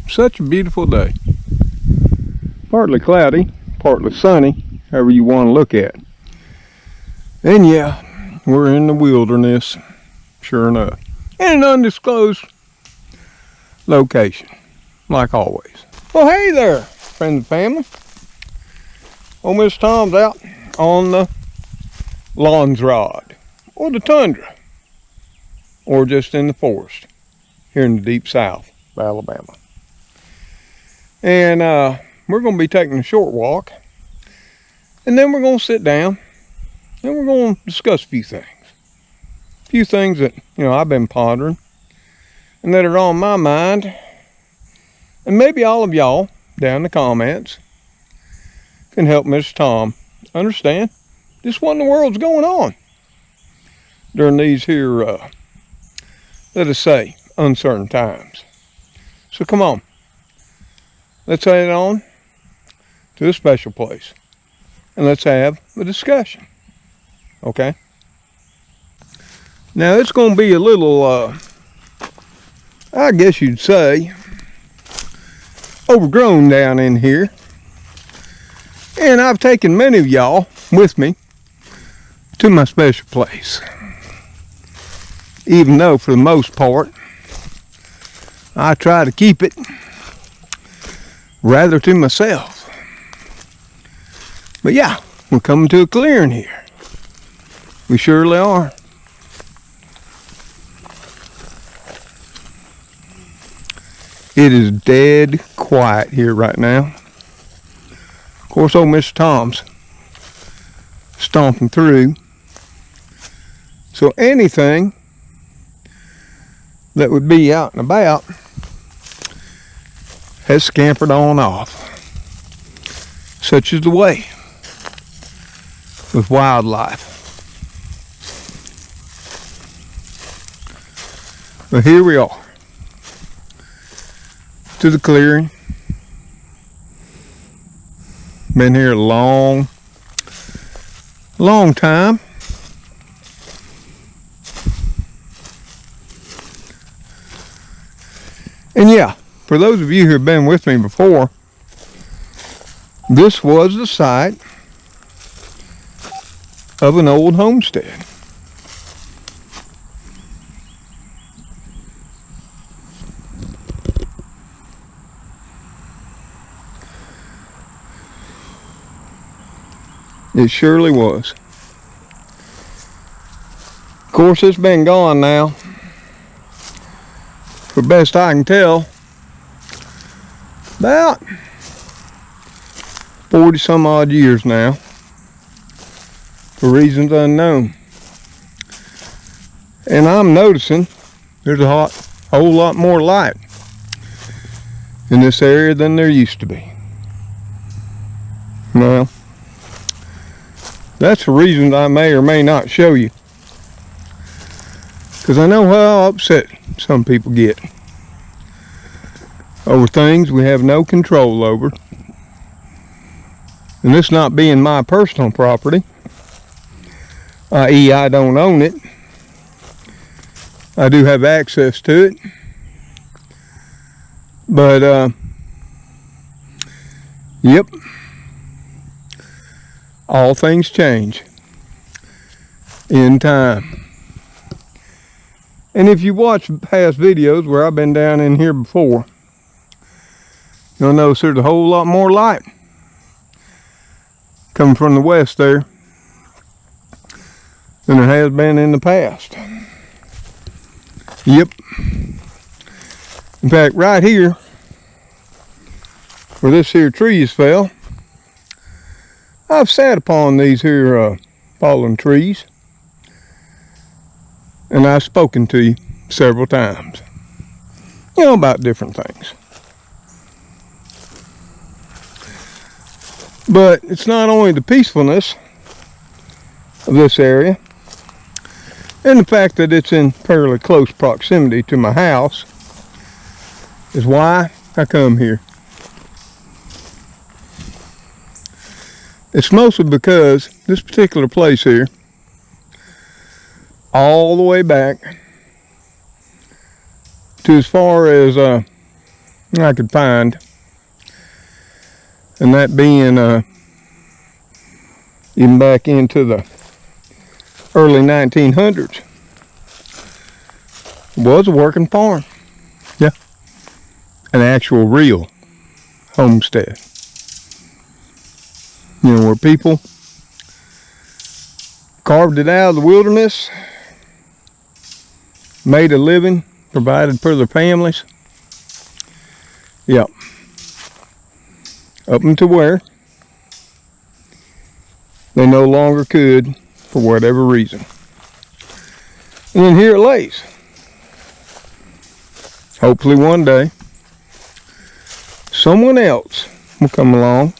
such a beautiful day. Partly cloudy, partly sunny, however you want to look at it. And yeah, we're in the wilderness, sure enough. In an undisclosed location, like always. Well, hey there, friends and family. Old Mr. Tom's out on the lawns rod, or the tundra, or just in the forest here in the deep south of Alabama. And we're going to be taking a short walk, and then we're going to sit down and we're going to discuss a few things. A few things that, I've been pondering and that are on my mind. And maybe all of y'all down in the comments can help Mr. Tom understand just what in the world's going on during these here, let us say, uncertain times. So come on, let's head on to a special place and let's have a discussion. Okay? Now it's going to be a little, I guess you'd say, overgrown down in here. And I've taken many of y'all with me to my special place. Even though for the most part, I try to keep it rather to myself. But yeah, we're coming to a clearing here. We surely are. It is dead quiet here right now. Of course, old Mr. Tom's stomping through. So anything that would be out and about has scampered on off. Such is the way with wildlife. But here we are, to the clearing. Been here a long time. And yeah, for those of you who have been with me before, this was the site of an old homestead. It surely was. Of course, it's been gone now, for best I can tell, about 40 some odd years now, for reasons unknown. And I'm noticing there's a whole lot more light in this area than there used to be. Well, that's the reason I may or may not show you, because I know how upset some people get over things we have no control over. And this not being my personal property, i.e. I don't own it, I do have access to it, but yep, all things change in time. And if you watch past videos where I've been down in here before, you'll notice there's a whole lot more light coming from the west there than there has been in the past. Yep. In fact, right here, where this here trees fell, I've sat upon these here fallen trees, and I've spoken to you several times, about different things. But it's not only the peacefulness of this area and the fact that it's in fairly close proximity to my house is why I come here. It's mostly because this particular place here, all the way back to as far as I could find. And that being even back into the early 1900s, was a working farm. Yeah. An actual real homestead. You know, where people carved it out of the wilderness, made a living, provided for their families. Yep. Up until where they no longer could for whatever reason. And then here it lays. Hopefully one day someone else will come along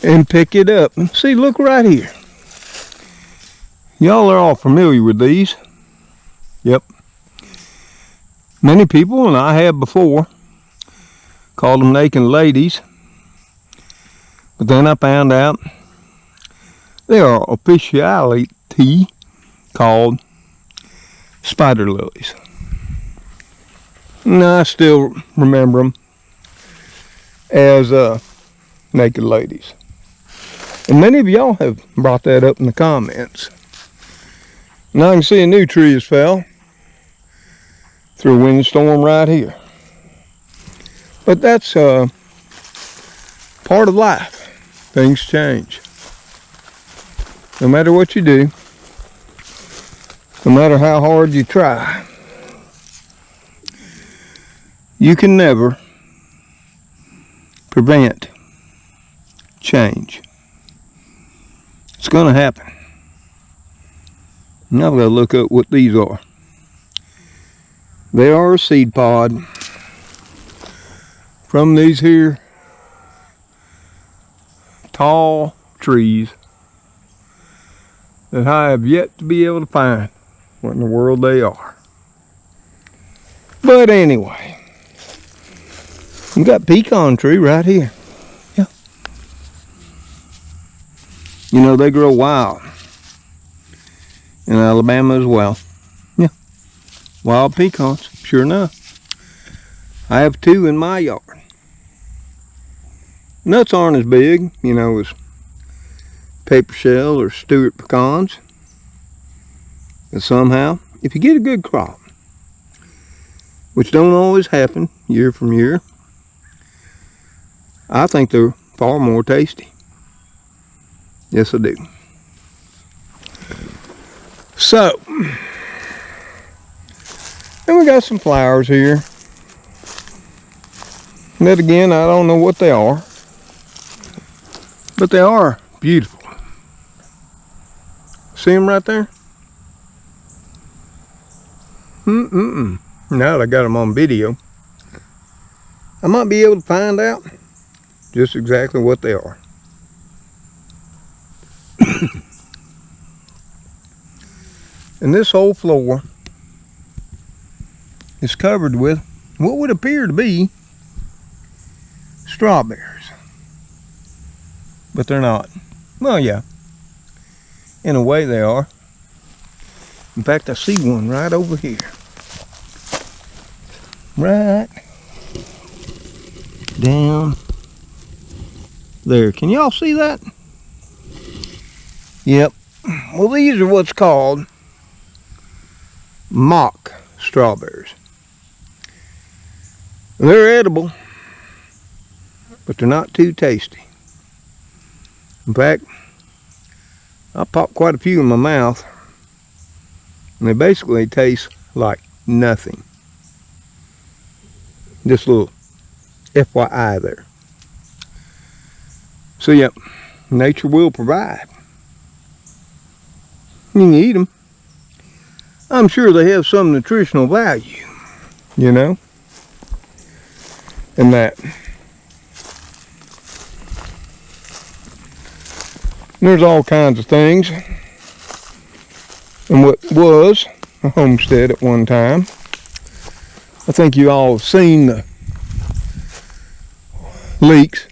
and pick it up. And see, look right here. Y'all are all familiar with these. Yep. Many people, and I have before, called them naked ladies. But then I found out they are officially called spider lilies. And I still remember them as naked ladies. And many of y'all have brought that up in the comments. Now I can see a new tree has fell through a windstorm right here. But that's part of life. Things change. No matter what you do, no matter how hard you try, you can never prevent change. It's going to happen. Now I've got to look up what these are. They are a seed pod from these here tall trees that I have yet to be able to find what in the world they are. But anyway, we got pecan tree right here. Yeah. You know, they grow wild in Alabama as well. Yeah. Wild pecans, sure enough. I have 2 in my yard. Nuts aren't as big, you know, as paper shell or Stewart pecans. But somehow, if you get a good crop, which don't always happen year from year, I think they're far more tasty. Yes, I do. So, then we got some flowers here. That again, I don't know what they are, but they are beautiful. See them right there? Now that I got them on video, I might be able to find out just exactly what they are. And this whole floor is covered with what would appear to be strawberries. But they're not. Well, yeah. In a way they are. In fact, I see one right over here. Right down there. Can y'all see that? Yep. Well, these are what's called mock strawberries. They're edible, but they're not too tasty. In fact, I popped quite a few in my mouth, and they basically taste like nothing. Just a little FYI there. So yep, nature will provide. You can eat them. I'm sure they have some nutritional value, you know, and that. There's all kinds of things in what was a homestead at one time. I think you all have seen the leeks,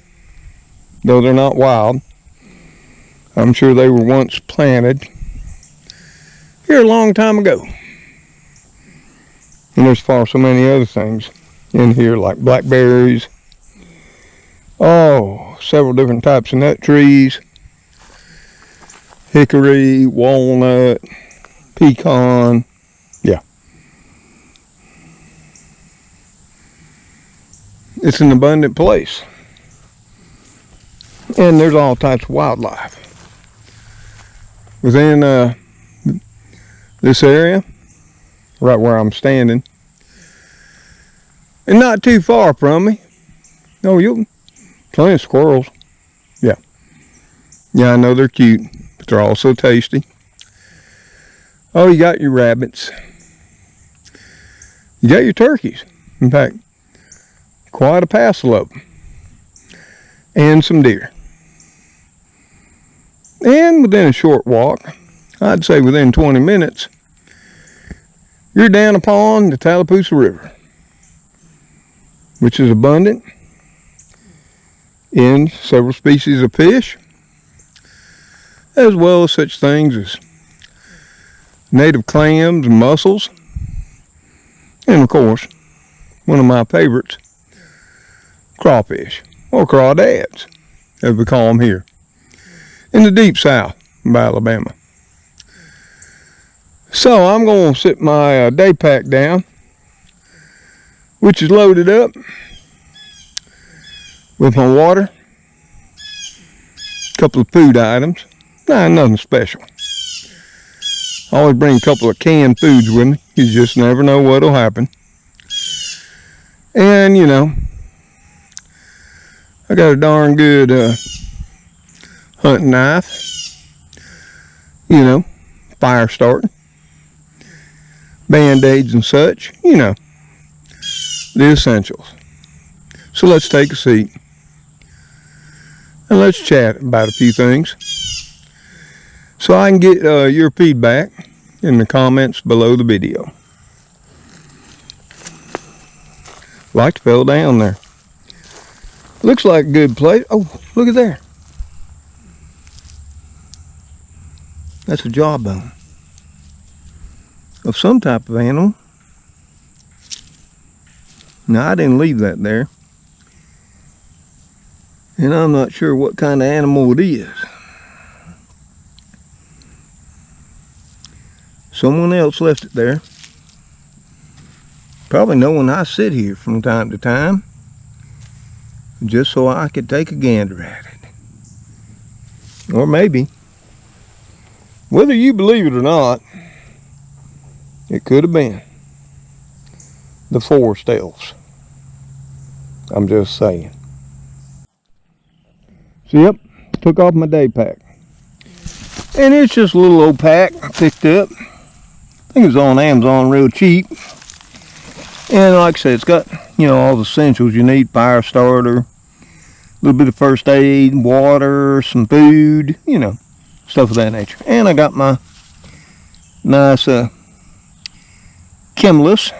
though they're not wild. I'm sure they were once planted here a long time ago. And there's far so many other things in here, like blackberries. Oh, several different types of nut trees. Hickory, walnut, pecan. Yeah. It's an abundant place. And there's all types of wildlife. Within this area, right where I'm standing, and not too far from me. Oh, you'll plenty of squirrels. Yeah. Yeah, I know they're cute, but they're also tasty. Oh, you got your rabbits. You got your turkeys. In fact, quite a passel of them. And some deer. And within a short walk, I'd say within 20 minutes, you're down upon the Tallapoosa River, which is abundant in several species of fish, as well as such things as native clams and mussels, and of course, one of my favorites, crawfish, or crawdads, as we call them here, in the deep south of Alabama. So I'm going to sit my day pack down, which is loaded up with my water, a couple of food items, nothing special. I always bring a couple of canned foods with me. You just never know what'll happen. And, you know, I got a darn good hunting knife, you know, fire starting, band-aids and such, you know, the essentials. So let's take a seat and let's chat about a few things so I can get your feedback in the comments below the video. Like to fell down there. Looks like a good place. Oh, look at there. That's a jawbone of some type of animal. Now, I didn't leave that there. And I'm not sure what kind of animal it is. Someone else left it there. Probably knowing I sit here from time to time, just so I could take a gander at it. Or maybe, whether you believe it or not, it could have been the forest elves. I'm just saying. So yep, took off my day pack. And it's just a little old pack I picked up. I think it was on Amazon real cheap. And like I said, it's got, you know, all the essentials you need. Fire starter, a little bit of first aid, water, some food, you know, stuff of that nature. And I got my nice Chemless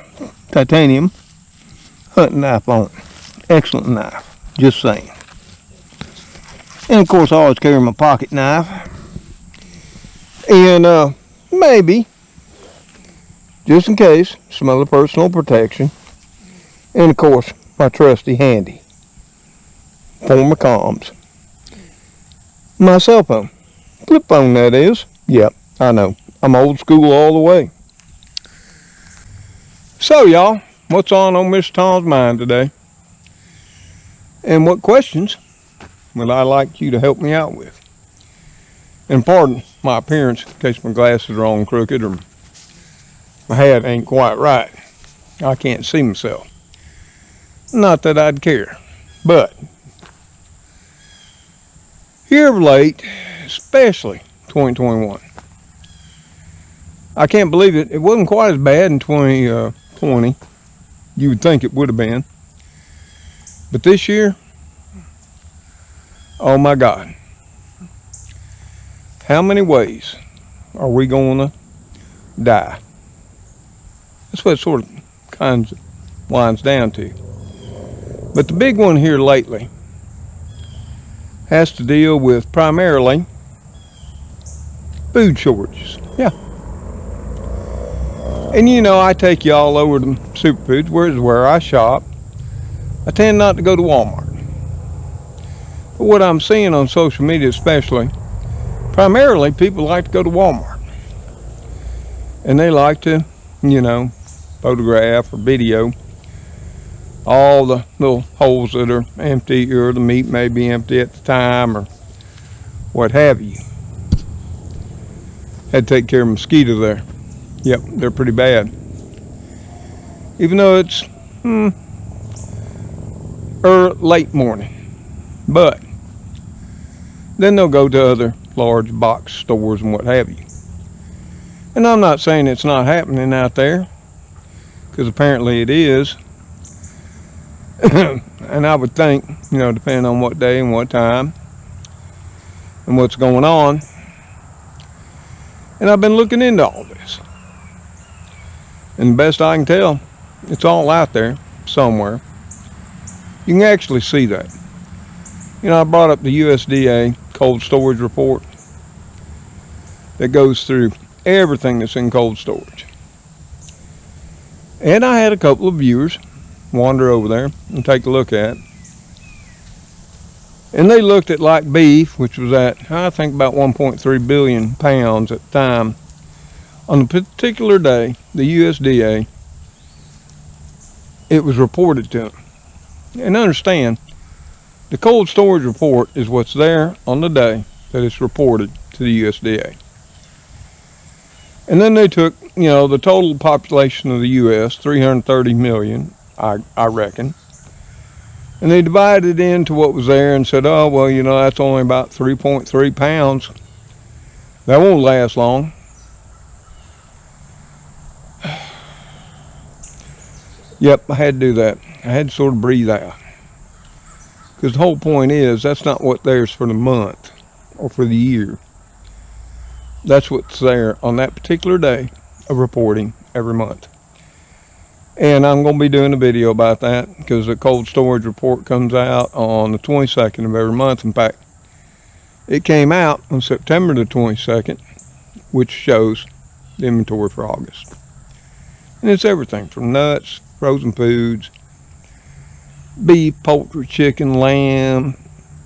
titanium hunting knife on it. Excellent knife, just saying. And of course I always carry my pocket knife. And maybe, just in case, some other personal protection. And of course, my trusty handy for my comms. My cell phone. Flip phone, that is. Yep, I know. I'm old school all the way. So y'all, what's on Mr. Tom's mind today? And what questions would I like you to help me out with? And pardon my appearance in case my glasses are on crooked or my hat ain't quite right. I can't see myself. Not that I'd care. But here of late, especially 2021, I can't believe it. It wasn't quite as bad in 2020. You would think it would have been. But this year, oh my God. How many ways are we going to die? That's what it sort of kind of winds down to. But the big one here lately has to deal with primarily food shortages. Yeah. And you know, I take you all over to Superfoods, where I shop. I tend not to go to Walmart. But what I'm seeing on social media especially, primarily people like to go to Walmart. And they like to, you know, photograph or video all the little holes that are empty, or the meat may be empty at the time, or what have you. Had to take care of mosquitoes there. Yep, they're pretty bad. Even though it's late morning. But then they'll go to other large box stores and what have you. And I'm not saying it's not happening out there, because apparently it is. And I would think, you know, depending on what day and what time and what's going on. And I've been looking into all this. And the best I can tell, it's all out there somewhere. You can actually see that. You know, I brought up the USDA cold storage report that goes through everything that's in cold storage. And I had a couple of viewers wander over there and take a look at it. And they looked at like beef, which was at, I think, about 1.3 billion pounds at the time. On a particular day, the USDA, it was reported to them. And understand, the cold storage report is what's there on the day that it's reported to the USDA. And then they took, you know, the total population of the U.S., 330 million, I reckon. And they divided it into what was there and said, oh, well, you know, that's only about 3.3 pounds. That won't last long. Yep, I had to do that. I had to sort of breathe out. Because the whole point is, that's not what there's for the month or for the year. That's what's there on that particular day of reporting every month. And I'm going to be doing a video about that, because the cold storage report comes out on the 22nd of every month. In fact, it came out on September the 22nd, which shows the inventory for August. And it's everything from nuts, frozen foods, beef, poultry, chicken, lamb,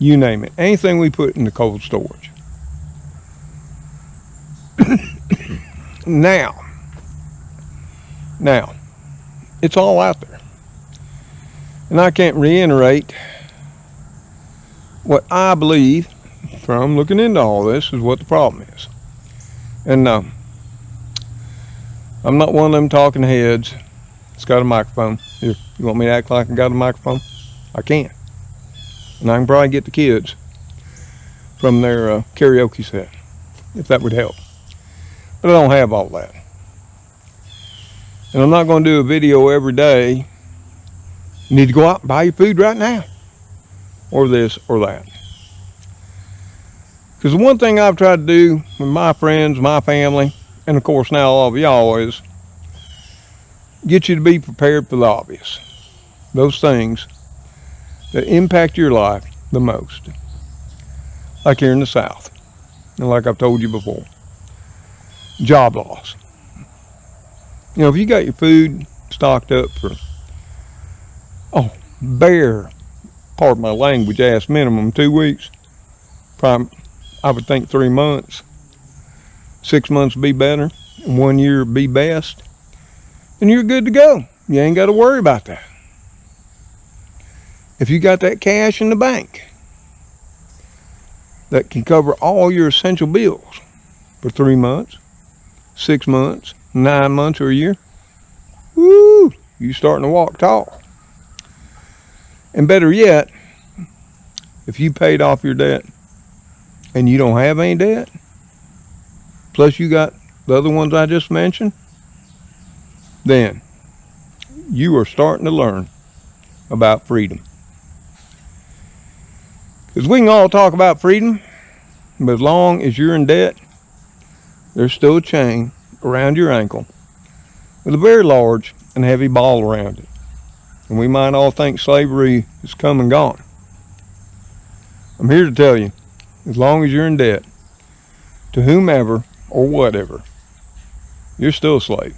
you name it. Anything we put in the cold storage. Now, it's all out there. And I can't reiterate what I believe from looking into all this is what the problem is. And no, I'm not one of them talking heads. It's got a microphone. Here, you want me to act like I got a microphone? I can. And I can probably get the kids from their karaoke set, if that would help. But I don't have all that. And I'm not going to do a video every day. You need to go out and buy your food right now. Or this or that. Because the one thing I've tried to do with my friends, my family, and of course now all of y'all, is get you to be prepared for the obvious. Those things that impact your life the most. Like here in the South. And like I've told you before. Job loss. You know, if you got your food stocked up for, bare, pardon my language, ass minimum 2 weeks, probably, I would think 3 months, 6 months would be better, and 1 year would be best, then you're good to go. You ain't got to worry about that. If you got that cash in the bank that can cover all your essential bills for 3 months, 6 months, 9 months, or a year, woo, you starting to walk tall. And better yet, if you paid off your debt and you don't have any debt, plus you got the other ones I just mentioned, then you are starting to learn about freedom. Because we can all talk about freedom, but as long as you're in debt, there's still a chain around your ankle with a very large and heavy ball around it. And we might all think slavery is come and gone. I'm here to tell you, as long as you're in debt to whomever or whatever, you're still a slave.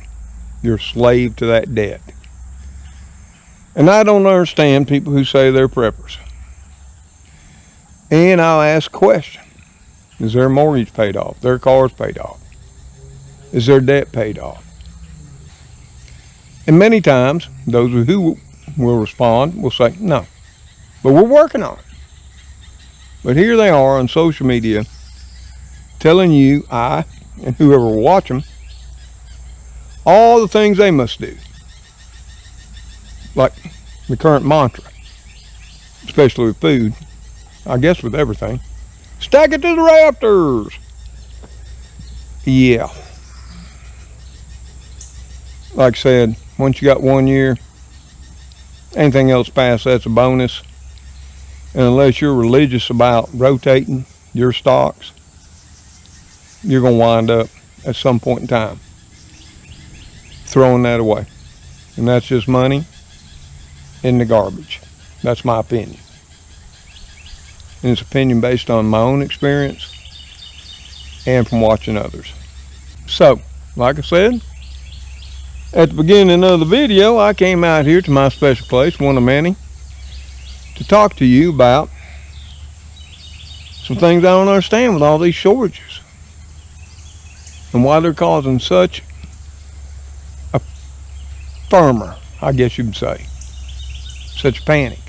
You're a slave to that debt. And I don't understand people who say they're preppers. And I'll ask a question. Is their mortgage paid off? Their car's paid off? Is their debt paid off? And many times, those who will respond will say, no. But we're working on it. But here they are on social media telling you, I, and whoever will watch them, all the things they must do. Like the current mantra, especially with food, I guess with everything. Stack it to the rafters. Yeah. Like I said, once you got 1 year, anything else past that's a bonus. And unless you're religious about rotating your stocks, you're going to wind up at some point in time throwing that away. And that's just money in the garbage. That's my opinion. And it's opinion based on my own experience and from watching others. So, like I said, at the beginning of the video, I came out here to my special place, one of many, to talk to you about some things I don't understand with all these shortages and why they're causing such a fervor, I guess you could say, such panic.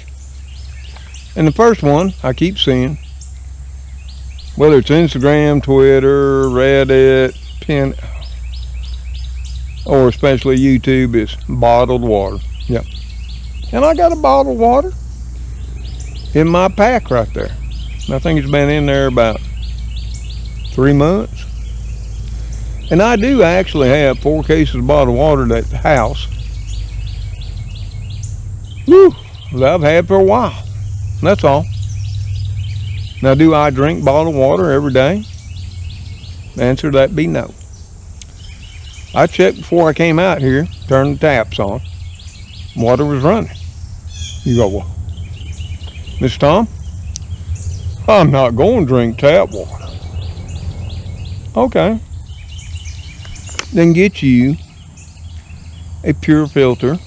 And the first one I keep seeing, whether it's Instagram, Twitter, Reddit, or especially YouTube, is bottled water. Yep. And I got a bottled water in my pack right there. I think it's been in there about 3 months. And I do actually have 4 cases of bottled water at the house. Whew, that I've had for a while. That's all. Now, do I drink bottled water every day? The answer to that be no. I checked before I came out here, turned the taps on. Water was running. You go, well, Mr. Tom, I'm not going to drink tap water. Okay. Then get you a pure filter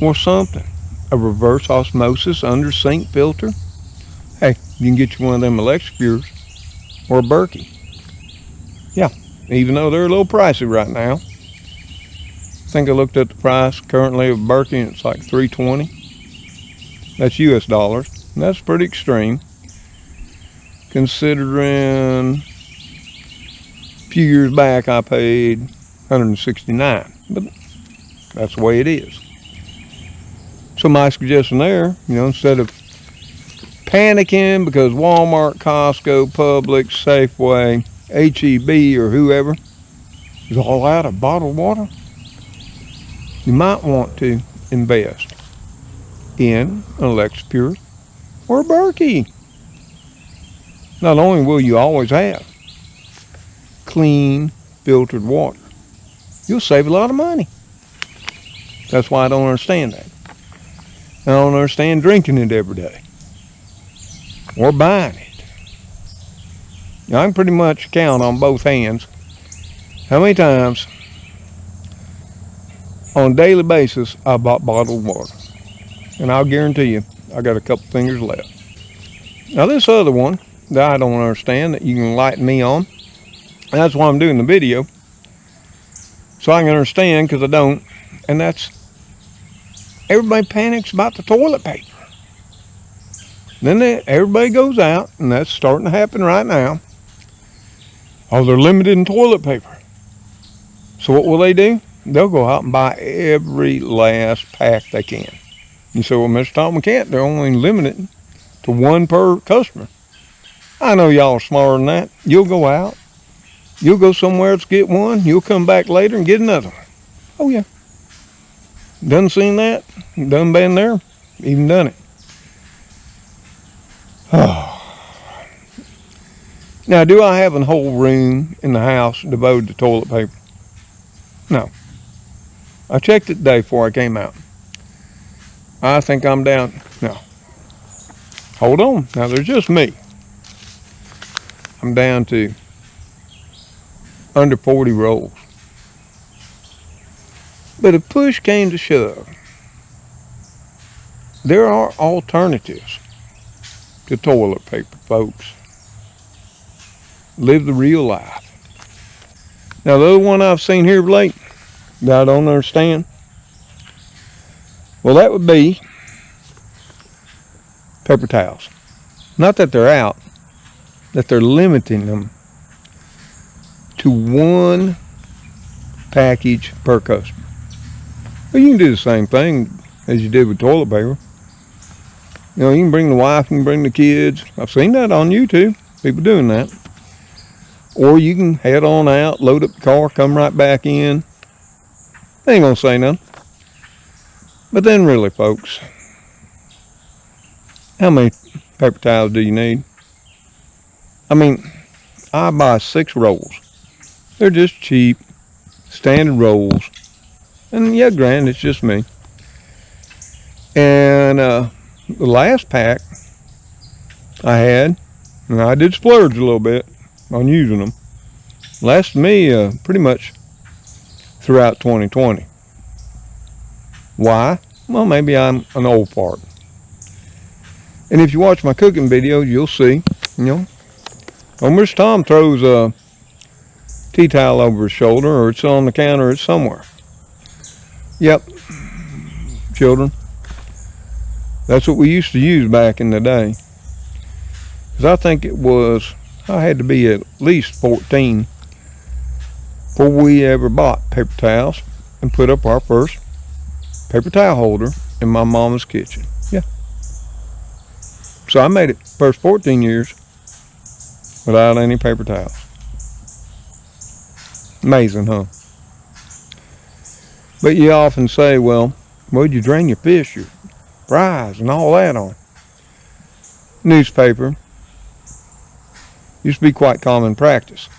or something. A reverse osmosis under sink filter. Hey, you can get you one of them electric pures or a Berkey. Yeah, even though they're a little pricey right now. I think I looked at the price currently of Berkey and it's like $320. That's US dollars. And that's pretty extreme, considering a few years back I paid $169. But that's the way it is. So my suggestion there, instead of panicking because Walmart, Costco, Publix, Safeway, HEB, or whoever is all out of bottled water, you might want to invest in an electric pure or a Berkey. Not only will you always have clean, filtered water, you'll save a lot of money. That's why I don't understand that. I don't understand drinking it every day or buying it. I can pretty much count on both hands how many times on a daily basis I bought bottled water. And I'll guarantee you, I got a couple fingers left. Now this other one that I don't understand, that you can enlighten me on, and that's why I'm doing the video, so I can understand, because I don't, and that's everybody panics about the toilet paper. Then everybody goes out, and that's starting to happen right now. Oh, they're limited in toilet paper. So what will they do? They'll go out and buy every last pack they can. You say, well, Mr. Tom, we can't. They're only limited to 1 per customer. I know y'all are smarter than that. You'll go out. You'll go somewhere else, get one. You'll come back later and get another one. Oh, yeah. Done seen that. Done been there. Even done it. Now, do I have a whole room in the house devoted to toilet paper? No. I checked it today before I came out. I think I'm down. No. Hold on. Now, there's just me. I'm down to under 40 rolls. But if push came to shove, there are alternatives to toilet paper, folks. Live the real life. Now, the other one I've seen here of late that I don't understand, well, that would be paper towels. Not that they're out, that they're limiting them to one package per customer. Well, you can do the same thing as you did with toilet paper. You know, you can bring the wife, you can bring the kids. I've seen that on YouTube, people doing that. Or you can head on out, load up the car, come right back in. They ain't gonna say nothing. But then really, folks, how many paper towels do you need? I mean, I buy 6 rolls. They're just cheap, standard rolls. And yeah, granted, it's just me. And the last pack I had, and I did splurge a little bit on using them, lasted me pretty much throughout 2020. Why? Well, maybe I'm an old fart. And if you watch my cooking videos, you'll see, you know, Mr. Tom throws a tea towel over his shoulder, or it's on the counter, or it's somewhere. Yep, children, that's what we used to use back in the day. Because I think I had to be at least 14 before we ever bought paper towels and put up our first paper towel holder in my mama's kitchen. Yeah. So I made it first 14 years without any paper towels. Amazing, huh? But you often say, well, what'd you drain your fish, your fries, and all that on? Newspaper used to be quite common practice.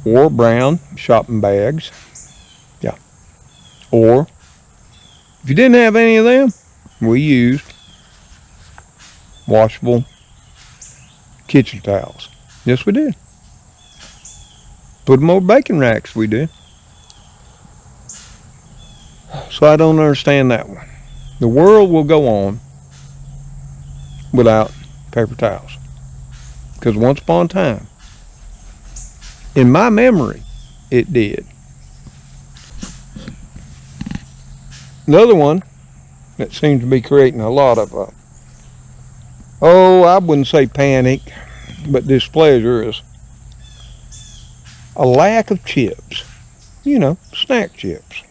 Or brown shopping bags. Yeah. Or, if you didn't have any of them, we used washable kitchen towels. Yes, we did. Put them over baking racks, we did. So I don't understand that one. The world will go on without paper towels. Because once upon a time, in my memory, it did. Another one that seems to be creating a lot of, I wouldn't say panic, but displeasure is a lack of chips. You know, snack chips.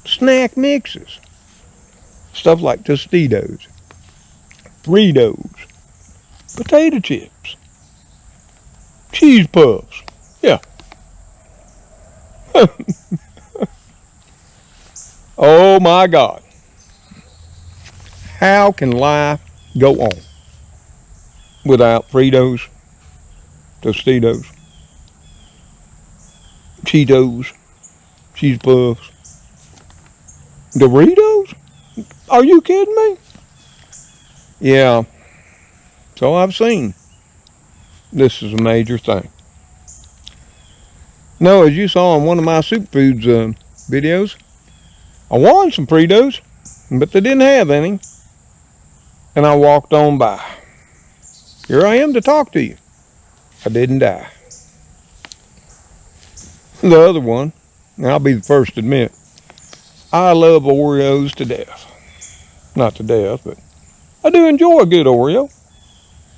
Snack mixes. Stuff like Tostitos, Fritos, potato chips, cheese puffs. Yeah. Oh my God. How can life go on without Fritos, Tostitos, Cheetos, cheese puffs, Doritos? Are you kidding me? Yeah. So I've seen. This is a major thing. No, as you saw in one of my Soup Foods videos, I wanted some Fritos, but they didn't have any. And I walked on by. Here I am to talk to you. I didn't die. The other one, and I'll be the first to admit, I love Oreos to death. Not to death, but I do enjoy a good Oreo,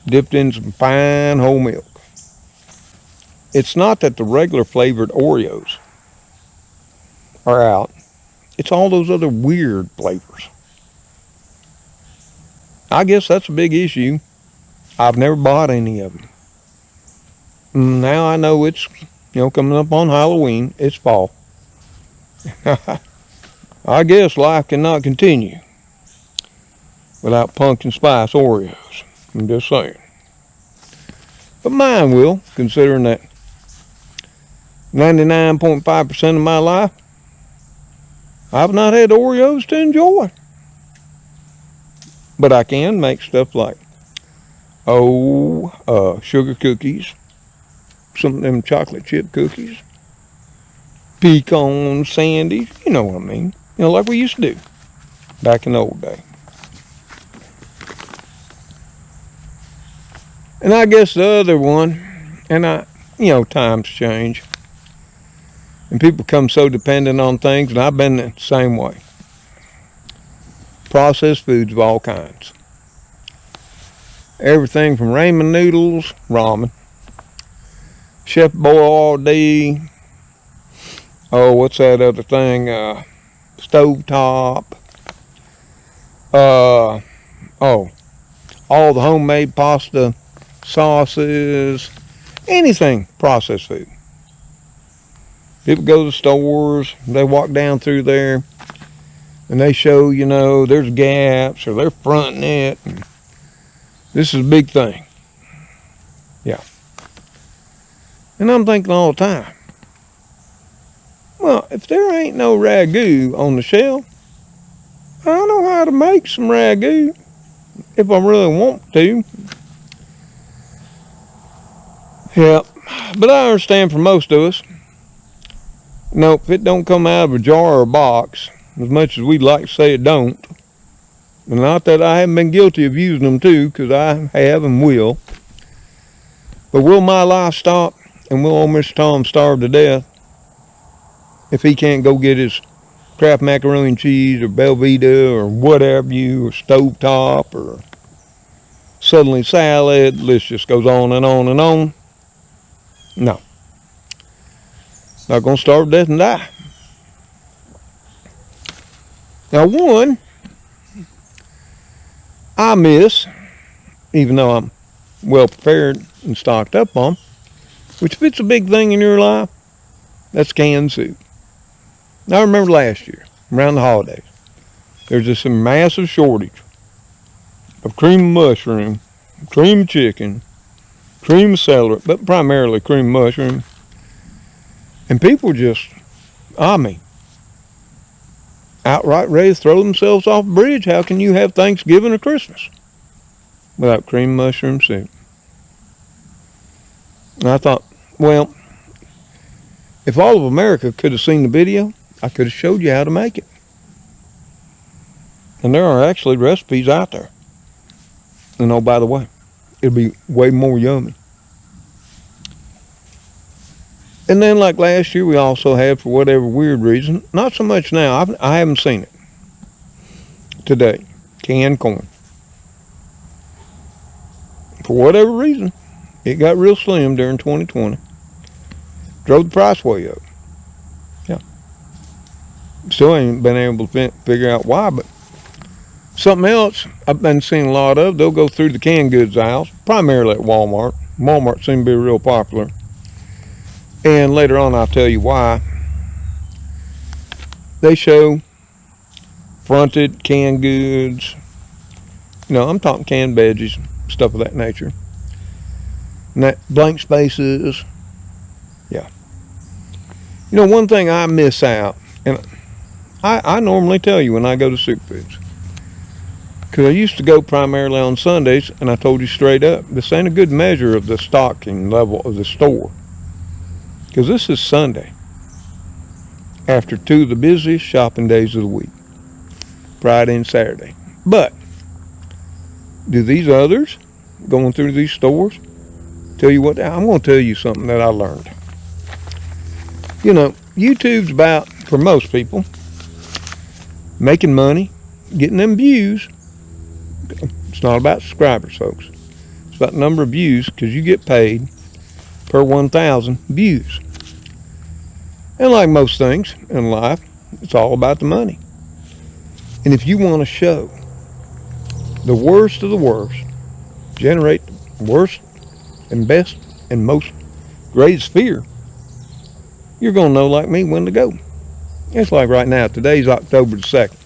dipped in some fine whole milk. It's not that the regular flavored Oreos are out. It's all those other weird flavors. I guess that's a big issue. I've never bought any of them. Now I know it's, coming up on Halloween. It's fall. I guess life cannot continue without pumpkin spice Oreos. I'm just saying. But mine will, considering that 99.5% of my life, I've not had Oreos to enjoy. But I can make stuff like, sugar cookies, some of them chocolate chip cookies, pecans, sandies, you know what I mean. You know, like we used to do back in the old day. And I guess the other one, times change. And people become so dependent on things, and I've been the same way. Processed foods of all kinds. Everything from ramen noodles, ramen, Chef Boyardee, what's that other thing? Stovetop. All the homemade pasta, sauces, anything processed food. People go to the stores, they walk down through there, and they show, there's gaps, or they're fronting it. And this is a big thing. Yeah. And I'm thinking all the time, well, if there ain't no ragu on the shelf, I know how to make some ragu if I really want to. Yeah, but I understand for most of us, if it don't come out of a jar or a box, as much as we'd like to say it don't, and not that I haven't been guilty of using them too, because I have and will, but will my life stop, and will old Mr. Tom starve to death if he can't go get his Kraft macaroni and cheese, or Belvita, or whatever or Stovetop, or Suddenly Salad? The list just goes on and on and on. No. Not going to starve to death and die. Now, one I miss, even though I'm well prepared and stocked up on, which if it's a big thing in your life, that's canned soup. Now, I remember last year, around the holidays, there's just a massive shortage of cream of mushroom, cream of chicken, cream of celery, but primarily cream of mushroom. And people just, outright ready to throw themselves off a bridge. How can you have Thanksgiving or Christmas without cream of mushroom soup? And I thought, well, if all of America could have seen the video, I could have showed you how to make it. And there are actually recipes out there. And oh, by the way, it'll be way more yummy. And then like last year, we also had, for whatever weird reason, not so much now, I haven't seen it today, canned corn. For whatever reason, it got real slim during 2020. Drove the price way up. Yeah. Still ain't been able to figure out why, but something else I've been seeing a lot of, they'll go through the canned goods aisles, primarily at Walmart. Walmart seems to be real popular. And later on, I'll tell you why. They show fronted canned goods. I'm talking canned veggies, stuff of that nature. And that blank spaces. Yeah. One thing I miss out, and I normally tell you when I go to Superfoods, because I used to go primarily on Sundays, and I told you straight up, this ain't a good measure of the stocking level of the store. Because this is Sunday, after two of the busiest shopping days of the week, Friday and Saturday. But do these others going through these stores tell you what? I'm going to tell you something that I learned. YouTube's about, for most people, making money, getting them views. It's not about subscribers, folks. It's about the number of views, because you get paid per 1,000 views. And like most things in life, it's all about the money. And if you want to show the worst of the worst, generate the worst and best and most greatest fear, you're going to know, like me, when to go. It's like right now, today's October the 2nd.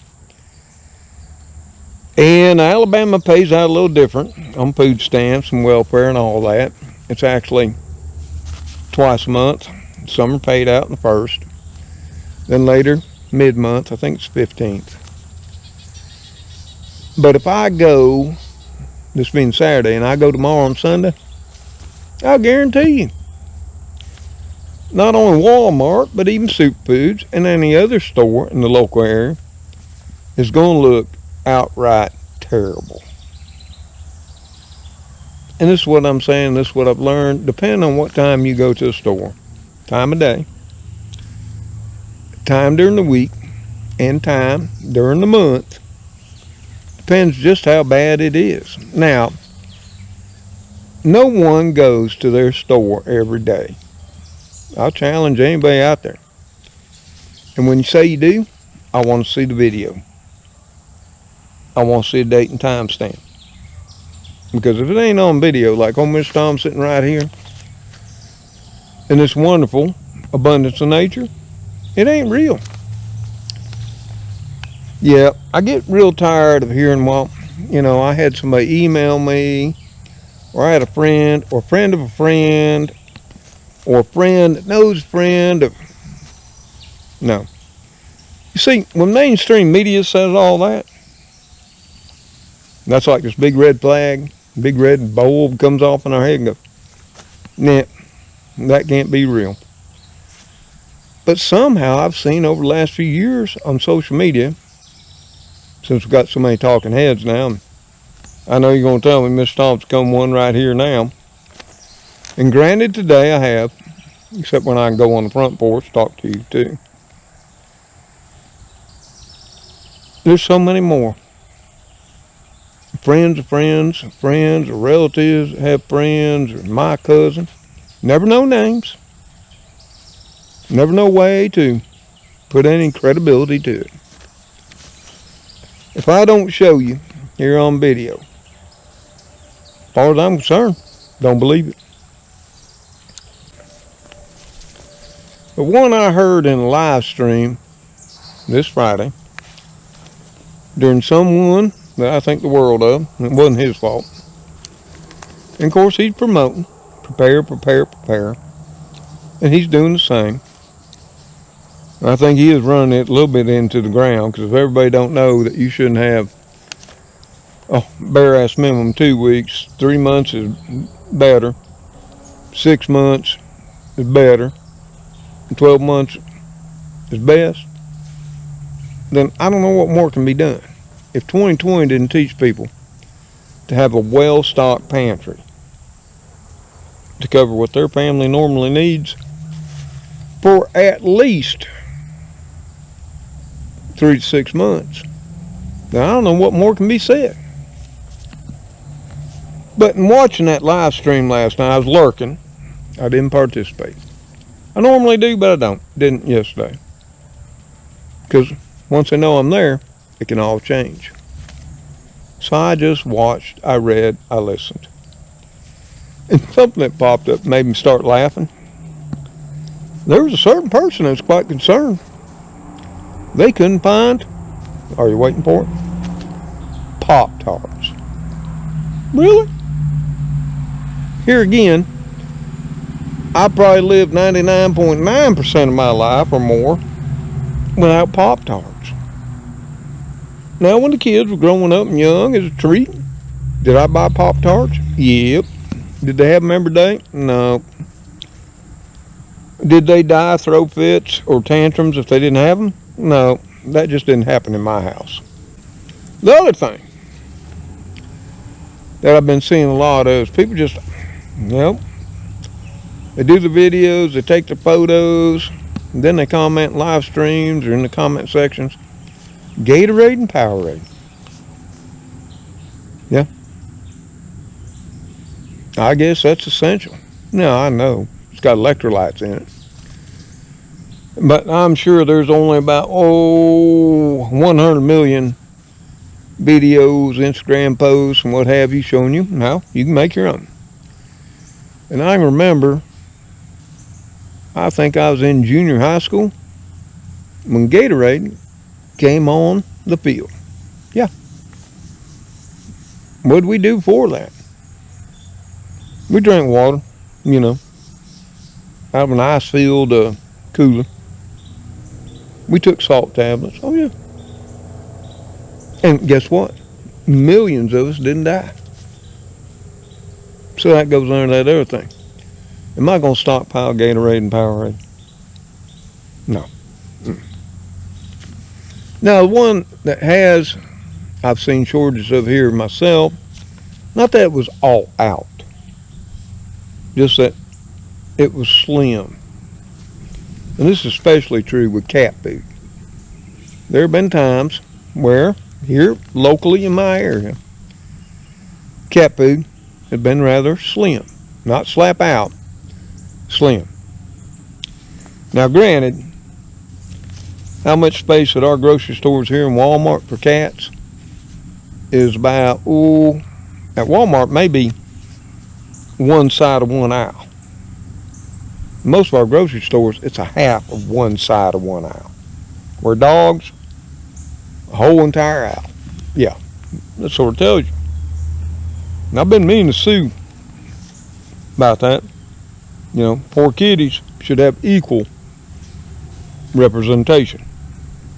And Alabama pays out a little different on food stamps and welfare and all that. It's actually twice a month. Some are paid out in the 1st. Then later, mid-month, I think it's 15th. But if I go, this being Saturday, and I go tomorrow on Sunday, I'll guarantee you, not only Walmart, but even Superfoods and any other store in the local area is going to look outright terrible. And this is what I'm saying, this is what I've learned, depending on what time you go to the store, time of day, time during the week, and time during the month, depends just how bad it is. Now, no one goes to their store every day. I'll challenge anybody out there. And when you say you do, I want to see the video. I want to see a date and time stamp. Because if it ain't on video, like old Mr. Tom sitting right here, in this wonderful abundance of nature, it ain't real. Yeah, I get real tired of hearing, well, I had somebody email me, or I had a friend, or a friend of a friend, or a friend that knows a friend of... No. You see, when mainstream media says all that, that's like this big red flag, big red bulb comes off in our head and goes, nah, that can't be real. But somehow I've seen over the last few years on social media, since we've got so many talking heads now, I know you're going to tell me Mr. Tom's come one right here now. And granted, today I have, except when I can go on the front porch to talk to you too. There's so many more. Friends of friends, friends or relatives that have friends, or my cousins. Never know names. Never no way to put any credibility to it. If I don't show you here on video, as far as I'm concerned, don't believe it. The one I heard in a live stream this Friday during someone that I think the world of, it wasn't his fault. And of course he's promoting, prepare, and he's doing the same. I think he is running it a little bit into the ground, because if everybody don't know that you shouldn't have bare ass minimum 2 weeks, 3 months is better, 6 months is better, and 12 months is best, then I don't know what more can be done. If 2020 didn't teach people to have a well-stocked pantry to cover what their family normally needs for at least 3 to 6 months, then I don't know what more can be said. But in watching that live stream last night, I was lurking. I didn't participate. I normally do, but I didn't yesterday. Because once I know I'm there, it can all change. So I just watched, I read, I listened. And something that popped up made me start laughing. There was a certain person that was quite concerned. They couldn't find, are you waiting for it? Pop-Tarts. Really? Here again, I probably lived 99.9% of my life or more without Pop-Tarts. Now, when the kids were growing up and young as a treat, did I buy Pop-Tarts? Yep. Did they have them every day? No. Did they die, throw fits, or tantrums if they didn't have them? No. That just didn't happen in my house. The other thing that I've been seeing a lot of is people just, they do the videos, they take the photos, and then they comment in live streams or in the comment sections. Gatorade and Powerade. Yeah. I guess that's essential. No, I know. It's got electrolytes in it. But I'm sure there's only about, 100 million videos, Instagram posts, and what have you showing you. Now, you can make your own. And I remember, I think I was in junior high school when Gatorade came on the field. Yeah. What did we do for that? We drank water, out of an ice-filled cooler. We took salt tablets. Oh, yeah. And guess what? Millions of us didn't die. So that goes under that other thing. Am I going to stockpile Gatorade and Powerade? No. Now, the one that has, I've seen shortages of here myself, not that it was all out, just that it was slim. And this is especially true with cat food. There have been times where, here locally in my area, cat food had been rather slim. Not slap out, slim. Now granted, how much space at our grocery stores here in Walmart for cats is about, at Walmart maybe one side of one aisle. Most of our grocery stores, it's a half of one side of one aisle. Where dogs, a whole entire aisle. Yeah, that sort of tells you. And I've been meaning to sue about that. You know, poor kitties should have equal representation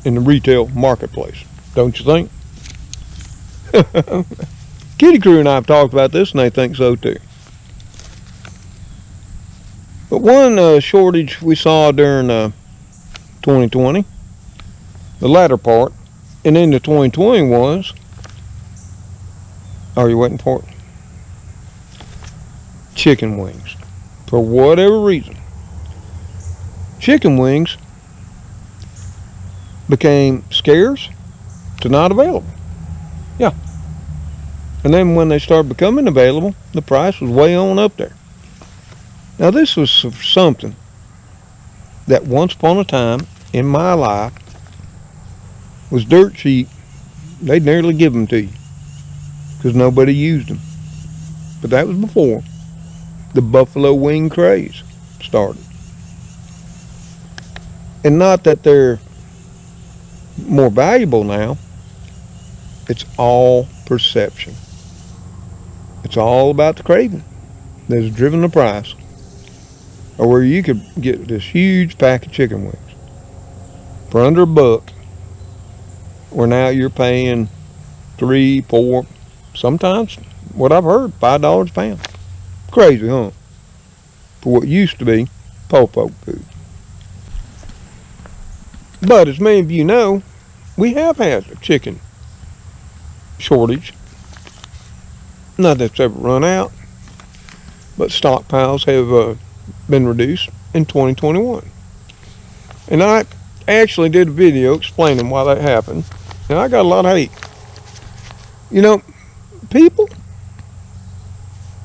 in the retail marketplace. Don't you think? Kitty Crew and I have talked about this, and they think so too. But one shortage we saw during 2020, the latter part, and into 2020 was, are you waiting for it? Chicken wings. For whatever reason, chicken wings became scarce to not available. Yeah. And then when they started becoming available, the price was way on up there. Now this was something that once upon a time in my life was dirt cheap. They'd nearly give them to you because nobody used them. But that was before the buffalo wing craze started. And not that they're more valuable now. It's all perception. It's all about the craving that has driven the price. Or where you could get this huge pack of chicken wings for under $1, where now you're paying $3, $4, sometimes what I've heard, $5 a pound. Crazy, huh? For what used to be po food. But as many of you know, we have had a chicken shortage. Not that it's ever run out, but stockpiles have been reduced in 2021. And I actually did a video explaining why that happened, and I got a lot of hate. You know, people,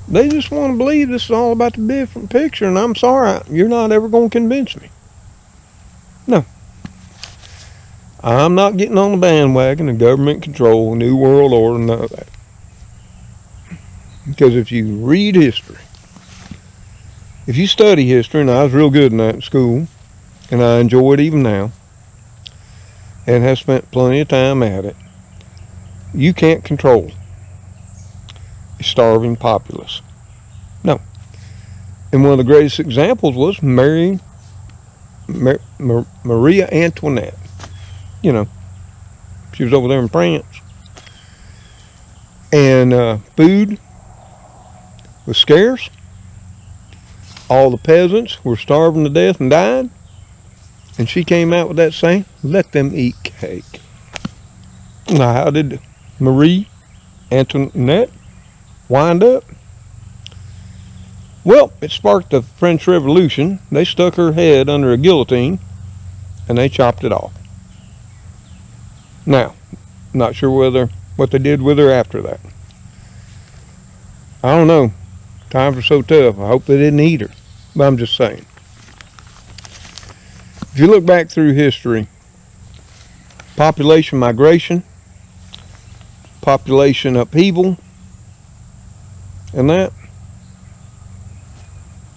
they just want to believe this is all about the different picture, and I'm sorry, you're not ever going to convince me. No. I'm not getting on the bandwagon of government control, New World Order, none of that. Because if you read history, if you study history, and I was real good in that in school, and I enjoy it even now, and have spent plenty of time at it, you can't control a starving populace. No. And one of the greatest examples was Maria Antoinette. You know, she was over there in France. And food was scarce. All the peasants were starving to death and died. And she came out with that saying, let them eat cake. Now, how did Marie Antoinette wind up? Well, it sparked the French Revolution. They stuck her head under a guillotine and they chopped it off. Now, not sure what they did with her after that. I don't know. Times were so tough. I hope they didn't eat her. But I'm just saying. If you look back through history, population migration, population upheaval, and that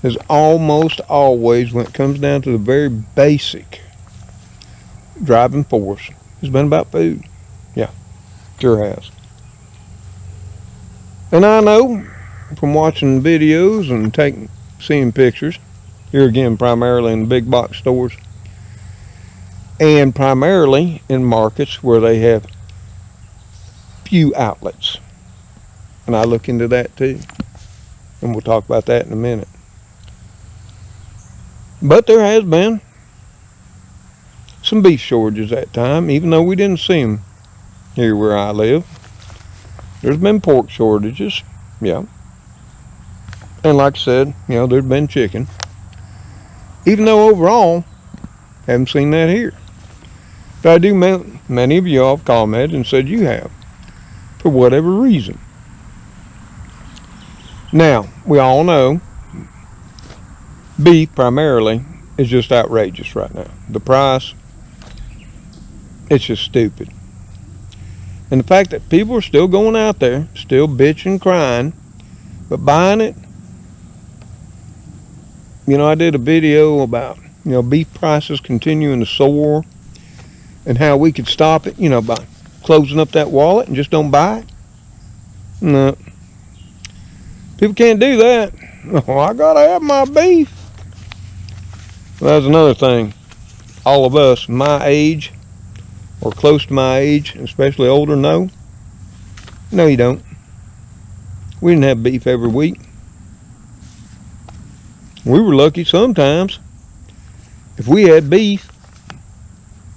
is almost always, when it comes down to the very basic driving force, has been about food. Yeah, sure has. And I know from watching videos and seeing pictures, here again primarily in the big box stores, and primarily in markets where they have few outlets. And I look into that too. And we'll talk about that in a minute. But there has been some beef shortages that time, even though we didn't see them here where I live. There's been pork shortages, yeah. And like I said, there's been chicken. Even though overall, haven't seen that here. But I do, many of y'all have commented and said you have, for whatever reason. Now, we all know beef primarily is just outrageous right now. The price, it's just stupid. And the fact that people are still going out there, still bitching, crying, but buying it. I did a video about, beef prices continuing to soar and how we could stop it, by closing up that wallet and just don't buy it. No. People can't do that. Oh, I gotta have my beef. Well, that's another thing. All of us my age or close to my age, especially older, know. No, you don't. We didn't have beef every week. We were lucky sometimes if we had beef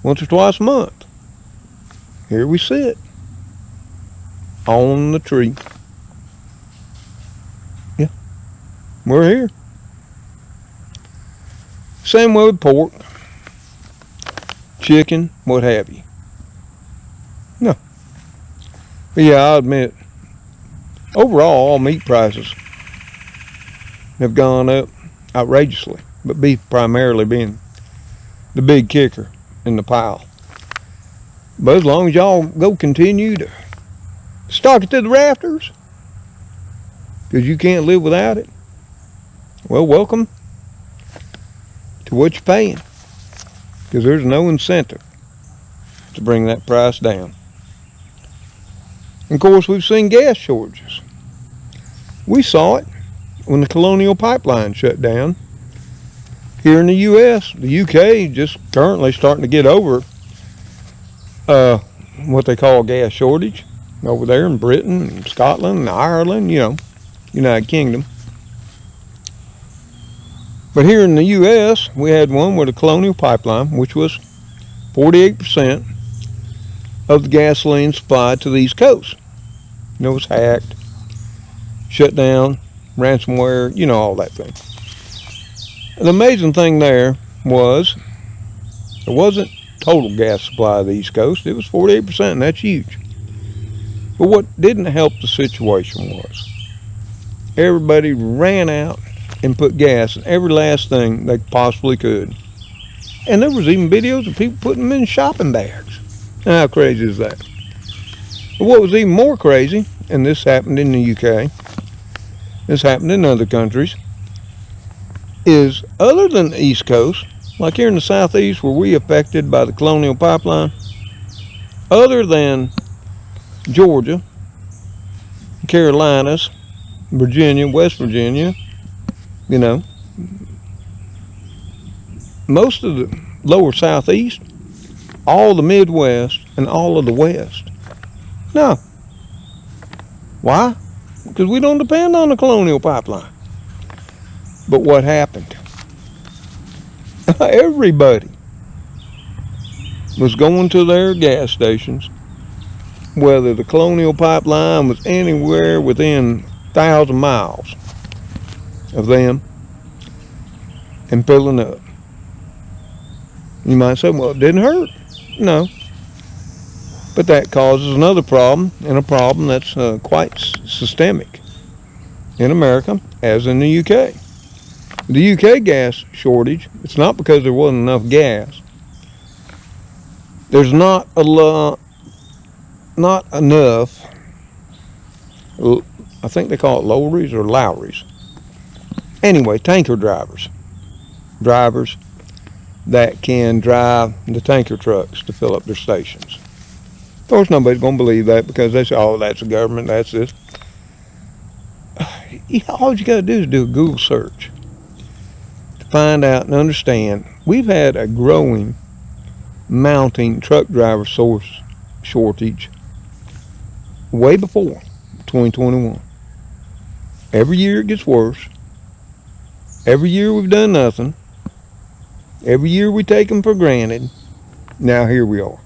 once or twice a month. Here we sit on the tree. Yeah, we're here. Same way with pork, chicken, what have you. No. But yeah, I'll admit, overall, all meat prices have gone up outrageously, but beef primarily being the big kicker in the pile. But as long as y'all go continue to stock it to the rafters, because you can't live without it, well, welcome to what you're paying, because there's no incentive to bring that price down. And of course, we've seen gas shortages. We saw it when the Colonial Pipeline shut down here in the U.S. The UK just currently starting to get over what they call a gas shortage over there in Britain and Scotland and Ireland, United Kingdom. But here in the U.S., we had one with a Colonial Pipeline, which was 48% of the gasoline supplied to the East Coast. It was hacked, shut down, ransomware, all that thing. The amazing thing there was wasn't total gas supply of the East Coast. It was 48%, and that's huge. But what didn't help the situation was everybody ran out and put gas in every last thing they possibly could. And there was even videos of people putting them in shopping bags. How crazy is that? But what was even more crazy, and this happened in the UK, this happened in other countries, is other than the East Coast, like here in the Southeast where we affected by the Colonial Pipeline, other than Georgia, Carolinas, Virginia, West Virginia, most of the lower Southeast, all the Midwest, and all of the West. No. Why? Because we don't depend on the Colonial Pipeline. But what happened? Everybody was going to their gas stations, whether the Colonial Pipeline was anywhere within 1,000 miles of them, and filling up. You might say, well, it didn't hurt. No. But that causes another problem, and a problem that's quite systemic in America, as in the UK. The UK gas shortage, it's not because there wasn't enough gas. There's not enough, I think they call it lorries or lorries. Anyway, tanker drivers that can drive the tanker trucks to fill up their stations. Of course, nobody's going to believe that because they say, oh, that's the government, that's this. All you got to do is do a Google search to find out and understand. We've had a growing, mounting truck driver source shortage way before 2021. Every year it gets worse. Every year we've done nothing. Every year we take them for granted. Now here we are.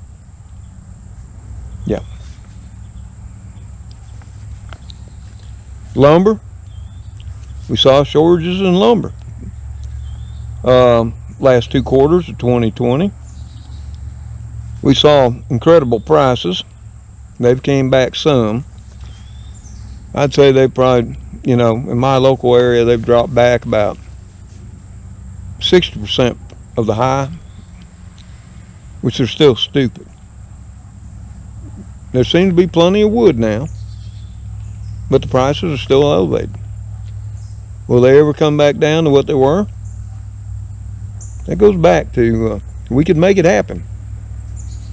Yeah. Lumber. We saw shortages in lumber. Last 2 quarters of 2020. We saw incredible prices. They've came back some. I'd say they probably, in my local area, they've dropped back about 60% of the high, which are still stupid. There seems to be plenty of wood now, but the prices are still elevated. Will they ever come back down to what they were? That goes back to we could make it happen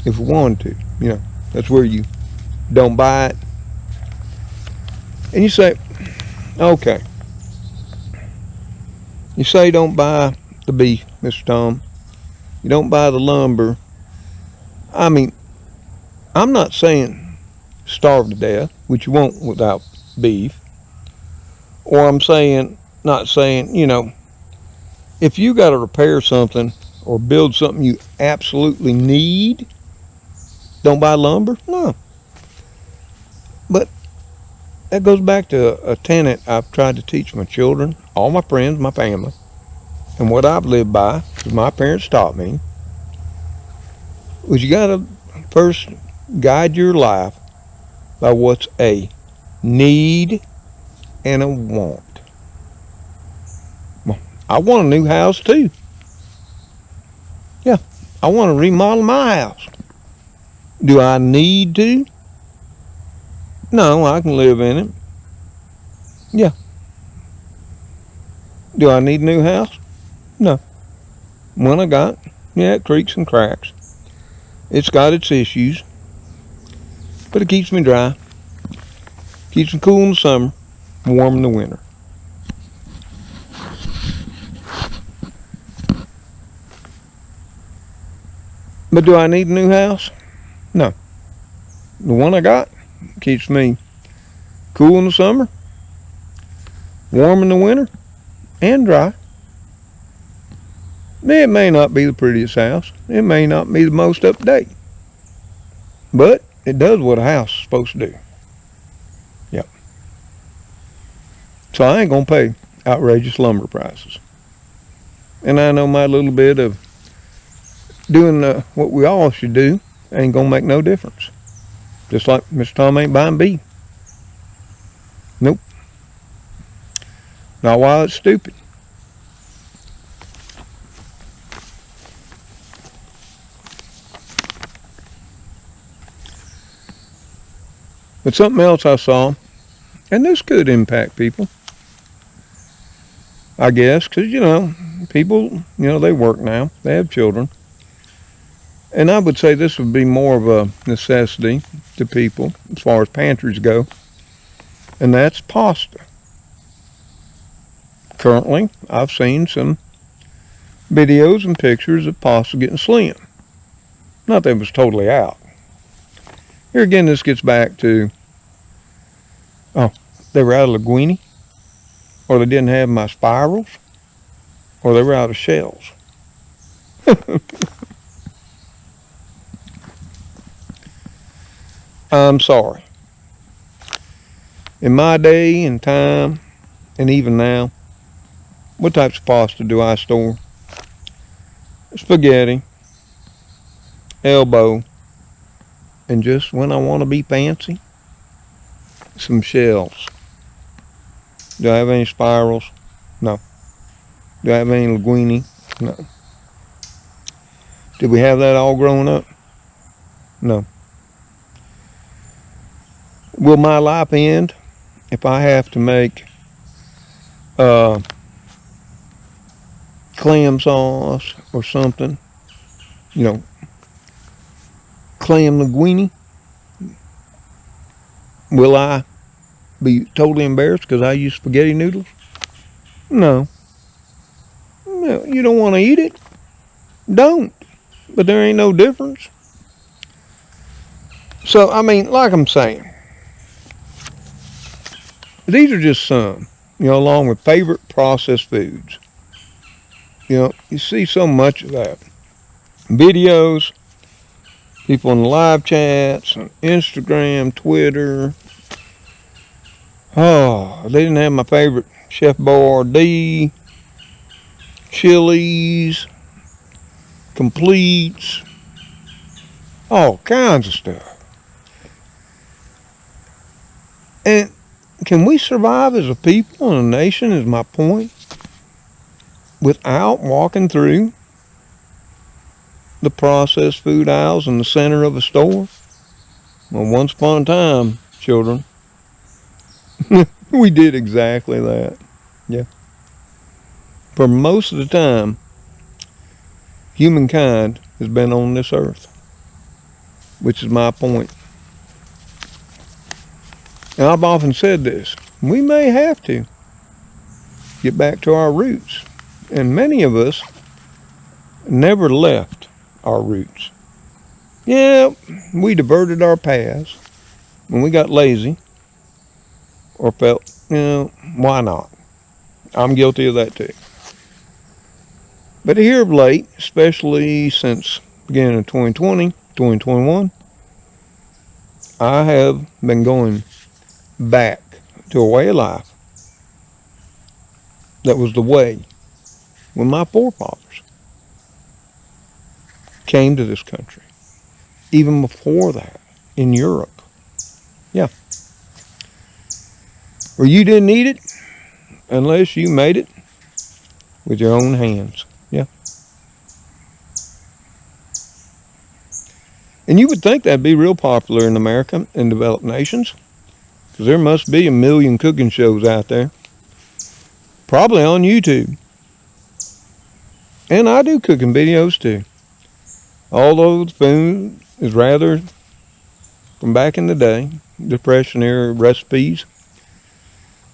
if we wanted to. That's where you don't buy it. And you say, okay. You say don't buy the beef, Mr. Tom. You don't buy the lumber. I mean, I'm not saying starve to death, which you won't without beef. Or I'm not saying, if you got to repair something or build something you absolutely need, don't buy lumber. No. But that goes back to a tenet I've tried to teach my children, all my friends, my family, and what I've lived by, because my parents taught me, was you got to first guide your life by what's a need and a want. Well, I want a new house too. Yeah, I want to remodel my house. Do I need to? No, I can live in it. Yeah. Do I need a new house? No. One I got, it creaks and cracks. It's got its issues, but it keeps me dry. Keeps me cool in the summer, warm in the winter. But do I need a new house? No. The one I got keeps me cool in the summer, warm in the winter, and dry. It may not be the prettiest house. It may not be the most up to date. But it does what a house is supposed to do. Yep. So I ain't going to pay outrageous lumber prices. And I know my little bit of doing what we all should do ain't going to make no difference. Just like Mr. Tom ain't buying beef. Nope. Not while it's stupid. But something else I saw, and this could impact people, I guess, because, people, they work now. They have children. And I would say this would be more of a necessity to people as far as pantries go, and that's pasta. Currently, I've seen some videos and pictures of pasta getting slim. Not that it was totally out. Here again, this gets back to, they were out of linguine, or they didn't have my spirals, or they were out of shells. I'm sorry. In my day and time, and even now, what types of pasta do I store? Spaghetti, elbow, and just when I want to be fancy, some shells. Do I have any spirals? No. Do I have any linguine? No. Did we have that all growing up? No. Will my life end if I have to make clam sauce or something? Clam linguine? Will I be totally embarrassed because I use spaghetti noodles? No. No, you don't want to eat it? Don't. But there ain't no difference. So, like I'm saying, these are just some, along with favorite processed foods. You know, you see so much of that. Videos, people in the live chats, on Instagram, Twitter. Oh, they didn't have my favorite Chef Boyardee, Chili's, Completes, all kinds of stuff. And can we survive as a people and a nation, is my point, without walking through the processed food aisles in the center of a store? Well, once upon a time, children, we did exactly that. Yeah. For most of the time, humankind has been on this earth, which is my point. And I've often said this, we may have to get back to our roots. And many of us never left our roots. Yeah, we diverted our paths when we got lazy or felt, why not? I'm guilty of that too. But here of late, especially since beginning of 2020, 2021, I have been going back to a way of life that was the way when my forefathers came to this country. Even before that, in Europe. Yeah. Where you didn't eat it unless you made it with your own hands. Yeah. And you would think that'd be real popular in America and developed nations, because there must be a million cooking shows out there, probably on YouTube. And I do cooking videos too. Although the food is rather from back in the day, Depression era recipes,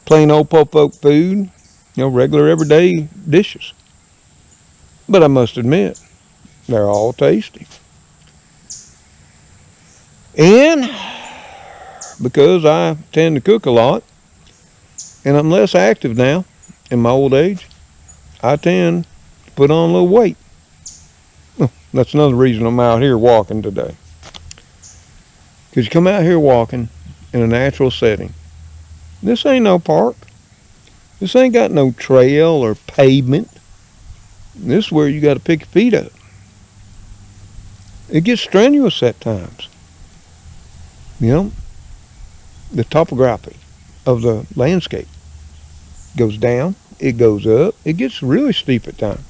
plain old po folk food, regular everyday dishes. But I must admit, they're all tasty. And because I tend to cook a lot, and I'm less active now in my old age, I tend to put on a little weight. Well, that's another reason I'm out here walking today. Because you come out here walking in a natural setting. This ain't no park. This ain't got no trail or pavement. This is where you got to pick your feet up. It gets strenuous at times. The topography of the landscape goes down, it goes up, it gets really steep at times.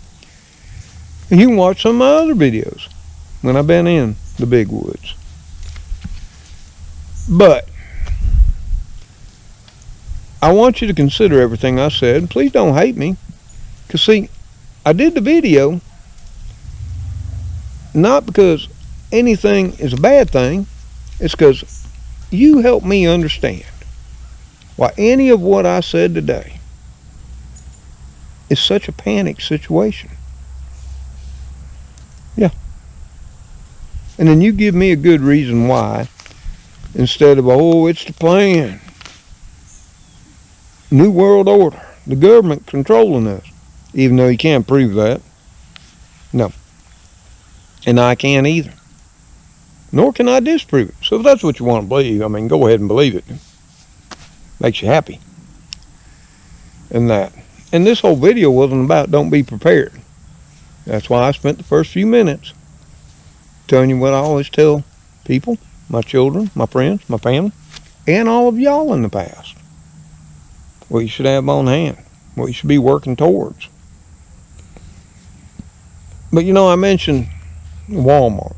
And you can watch some of my other videos when I've been in the big woods. But I want you to consider everything I said. Please don't hate me. Because see, I did the video not because anything is a bad thing. It's because you help me understand why any of what I said today is such a panic situation. Yeah. And then you give me a good reason why, instead of, it's the plan. New World Order. The government controlling us. Even though you can't prove that. No. And I can't either. Nor can I disprove it. So if that's what you want to believe, go ahead and believe it. Makes you happy. And that. And this whole video wasn't about don't be prepared. That's why I spent the first few minutes telling you what I always tell people, my children, my friends, my family, and all of y'all in the past. What you should have on hand. What you should be working towards. But I mentioned Walmart.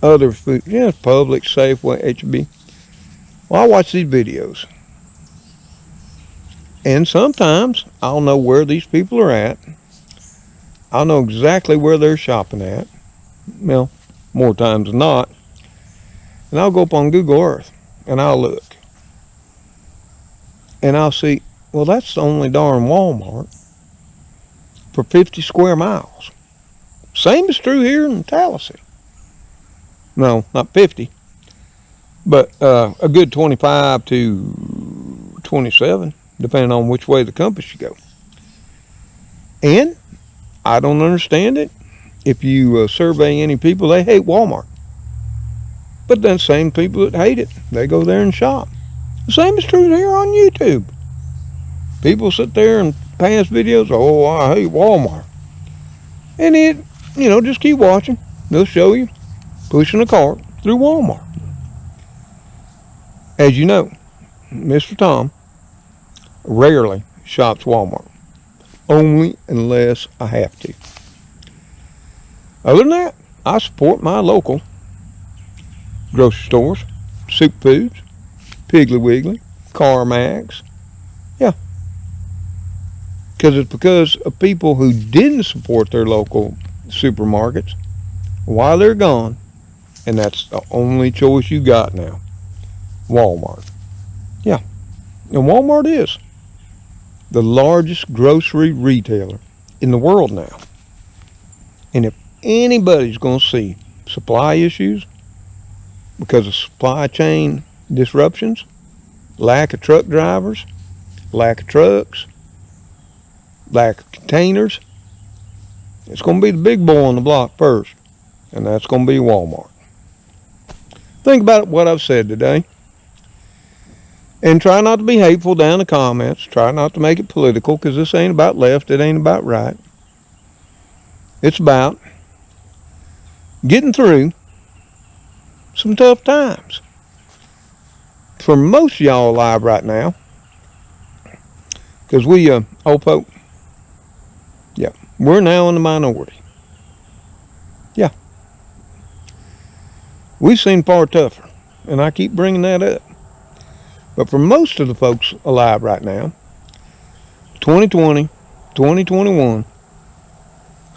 Other food, Publix, Safeway, H-E-B. Well, I watch these videos. And sometimes I'll know where these people are at. I'll know exactly where they're shopping at. Well, more times than not. And I'll go up on Google Earth and I'll look. And I'll see, that's the only darn Walmart for 50 square miles. Same is true here in Tallahassee. No, not 50, but a good 25 to 27, depending on which way the compass you go. And I don't understand it. If you survey any people, they hate Walmart. But then same people that hate it, they go there and shop. The same is true here on YouTube. People sit there and pass videos, oh, I hate Walmart. And just keep watching. They'll show you pushing a cart through Walmart. As you know, Mr. Tom rarely shops Walmart. Only unless I have to. Other than that, I support my local grocery stores, Soup Foods, Piggly Wiggly, CarMax. Yeah. Because of people who didn't support their local supermarkets while they're gone, and that's the only choice you got now. Walmart. Yeah. And Walmart is the largest grocery retailer in the world now. And if anybody's going to see supply issues because of supply chain disruptions, lack of truck drivers, lack of trucks, lack of containers, it's going to be the big boy on the block first, and that's going to be Walmart. Think about what I've said today, and try not to be hateful down in the comments. Try not to make it political, because this ain't about left, it ain't about right. It's about getting through some tough times. For most of y'all alive right now, because we, old folk, yeah, we're now in the minority. Yeah. We've seen far tougher, and I keep bringing that up. But for most of the folks alive right now, 2020, 2021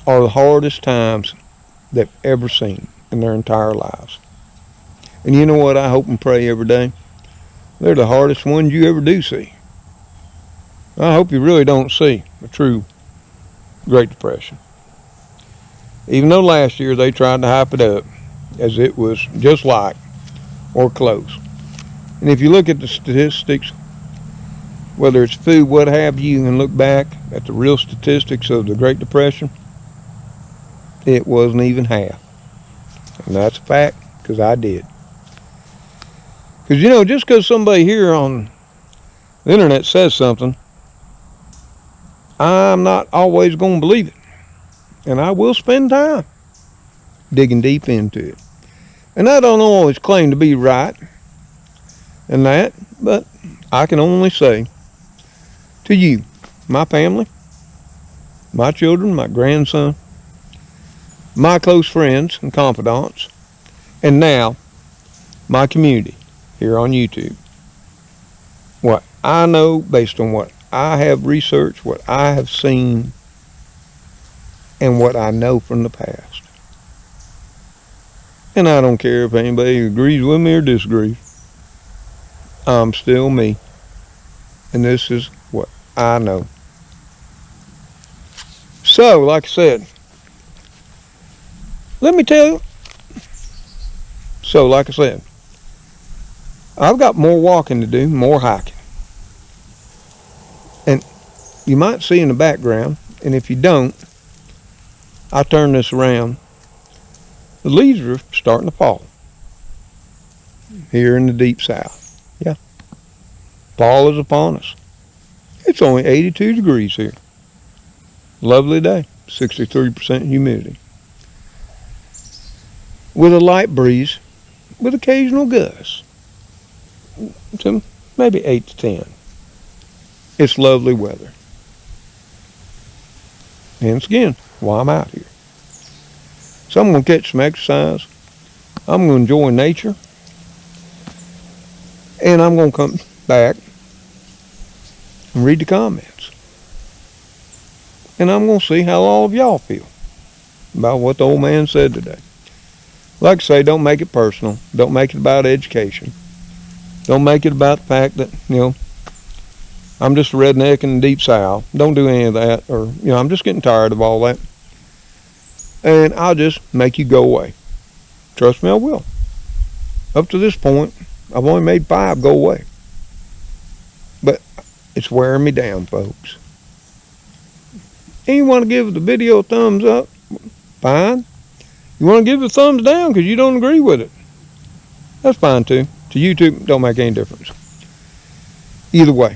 are the hardest times they've ever seen in their entire lives. And you know what I hope and pray every day? They're the hardest ones you ever do see. I hope you really don't see a true Great Depression. Even though last year they tried to hype it up as it was just like or close. And if you look at the statistics, whether it's food, what have you, and look back at the real statistics of the Great Depression, it wasn't even half. And that's a fact, because I did. Because, just because somebody here on the internet says something, I'm not always going to believe it. And I will spend time digging deep into it. And I don't always claim to be right in that, but I can only say to you, my family, my children, my grandson, my close friends and confidants, and now my community here on YouTube, what I know based on what I have researched, what I have seen, and what I know from the past. And I don't care if anybody agrees with me or disagrees. I'm still me. And this is what I know. So, like I said, let me tell you. So, like I said, I've got more walking to do, more hiking. And you might see in the background, and if you don't, I turn this around. The leaves are starting to fall here in the deep south. Yeah. Fall is upon us. It's only 82 degrees here. Lovely day. 63% humidity. With a light breeze, with occasional gusts. To maybe 8 to 10. It's lovely weather. Hence again, why I'm out here. So I'm going to catch some exercise. I'm going to enjoy nature. And I'm going to come back and read the comments. And I'm going to see how all of y'all feel about what the old man said today. Like I say, don't make it personal. Don't make it about education. Don't make it about the fact that, I'm just a redneck in the deep south. Don't do any of that. Or, I'm just getting tired of all that. And I'll just make you go away. Trust me, I will. Up to this point, I've only made 5 go away. But it's wearing me down, folks. and you want to give the video a thumbs up, fine. You want to give it a thumbs down because you don't agree with it, that's fine too. To YouTube, don't make any difference. Either way,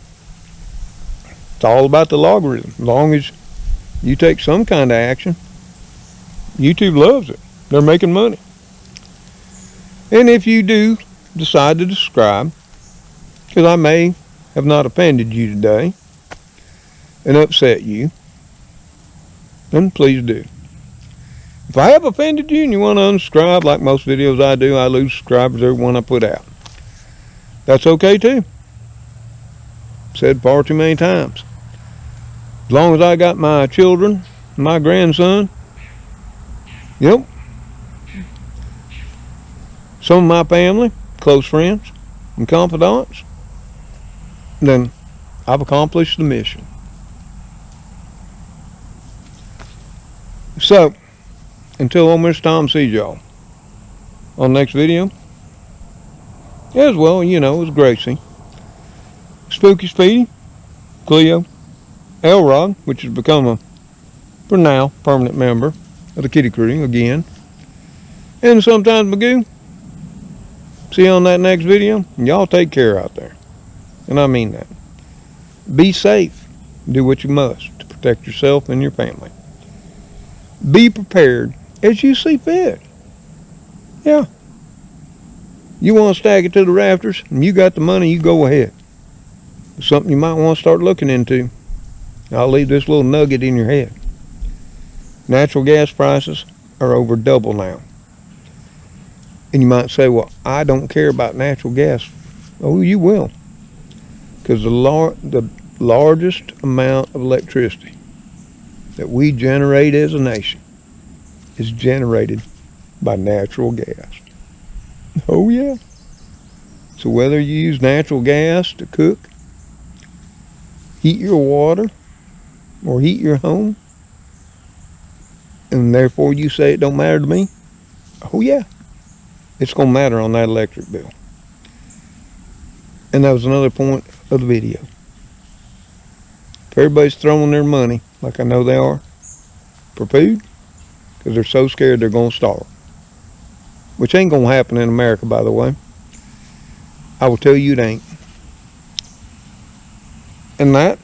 it's all about the logarithm. As long as you take some kind of action, YouTube loves it. They're making money. And if you do decide to subscribe, because I may have not offended you today and upset you, then please do. If I have offended you and you want to unsubscribe, like most videos I do, I lose subscribers every one I put out. That's okay too. Said far too many times. As long as I got my children, my grandson, yep, some of my family, close friends, and confidants, then I've accomplished the mission. So, until old Mr. Tom sees y'all on the next video, as well, you know, it's Gracie, Spooky Speedy, Cleo, Elrod, which has become a, for now, permanent member of the Kitty Crew again, and sometimes Magoo. See you on that next video. Y'all take care out there. And I mean that. Be safe. Do what you must to protect yourself and your family. Be prepared as you see fit. Yeah. You want to stack it to the rafters and you got the money, you go ahead. It's something you might want to start looking into. I'll leave this little nugget in your head. Natural gas prices are over double now. And you might say, well, I don't care about natural gas. Oh, you will. Because the largest amount of electricity that we generate as a nation is generated by natural gas. Oh, yeah. So whether you use natural gas to cook, heat your water, or heat your home, and therefore you say it don't matter to me, oh, yeah. It's going to matter on that electric bill. And that was another point of the video. If everybody's throwing their money, like I know they are, for food, because they're so scared they're going to starve. Which ain't going to happen in America, by the way. I will tell you it ain't. And that,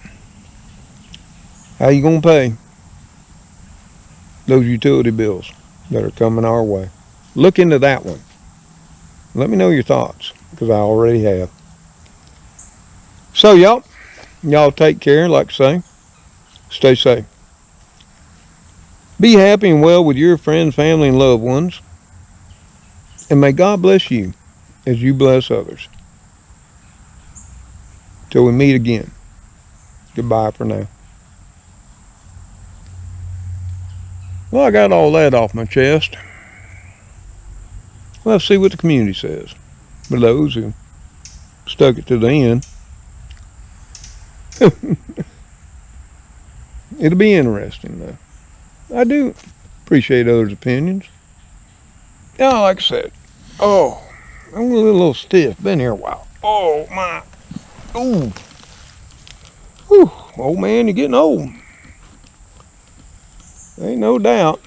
how you going to pay those utility bills that are coming our way? Look into that one. Let me know your thoughts, because I already have. So, y'all take care, like I say. Stay safe. Be happy and well with your friends, family, and loved ones. And may God bless you as you bless others. Till we meet again. Goodbye for now. Well, I got all that off my chest. Let's see what the community says. For those who stuck it to the end. It'll be interesting, though. I do appreciate others' opinions. Yeah, like I said. Oh, I'm a little stiff. Been here a while. Oh, my. Ooh. Whew. Old man, you're getting old. Ain't no doubt.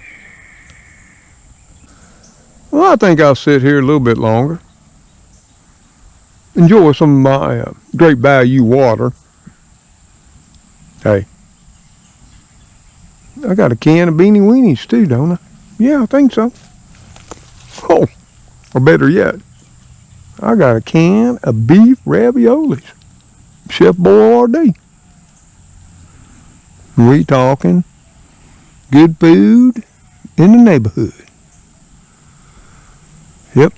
Well, I think I'll sit here a little bit longer. Enjoy some of my Great Value water. Hey. I got a can of Beanie Weenies too, don't I? Yeah, I think so. Oh, or better yet, I got a can of beef raviolis. Chef Boyardee. We talking good food in the neighborhood. Yep.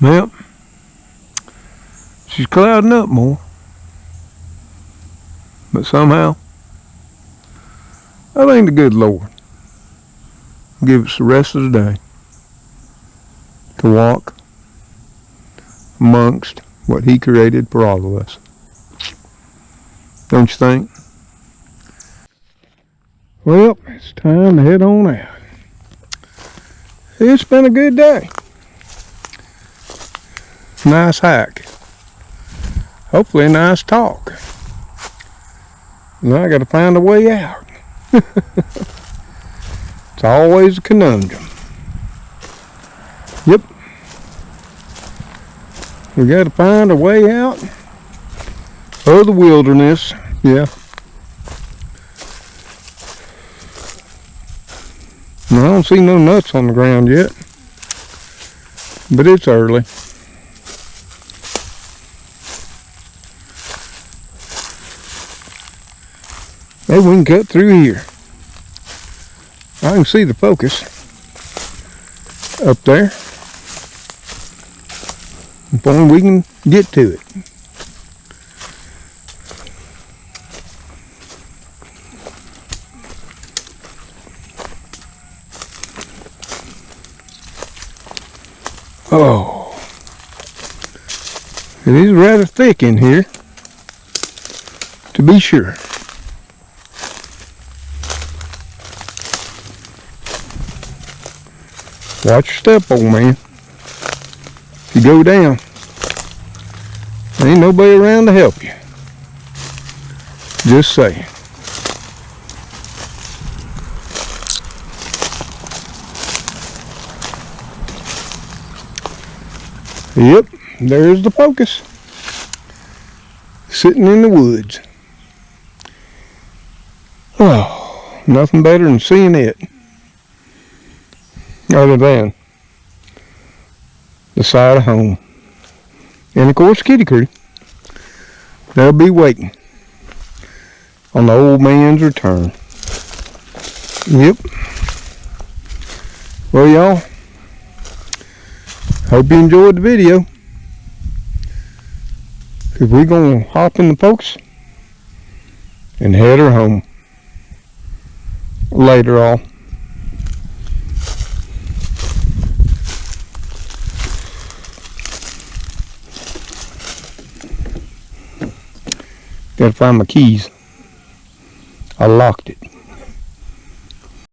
Well, she's clouding up more. But somehow, I think the good Lord will give us the rest of the day to walk amongst what He created for all of us. Don't you think? Well, it's time to head on out. It's been a good day. Nice hike. Hopefully a nice talk. Now I got to find a way out. It's always a conundrum. Yep. We got to find a way out of the wilderness. Yeah. Now, I don't see no nuts on the ground yet, but it's early. Maybe we can cut through here. I can see the focus up there. If only we can get to it. Oh, it is rather thick in here, to be sure. Watch your step, old man. If you go down, there ain't nobody around to help you. Just saying. Yep, there's the focus. Sitting in the woods. Oh, nothing better than seeing it. Other than the side of home. And of course, kitty crew. They'll be waiting on the old man's return. Yep. Well, y'all, hope you enjoyed the video. Cause we're gonna hop in the focus and head her home later on. Gotta find my keys. I locked it.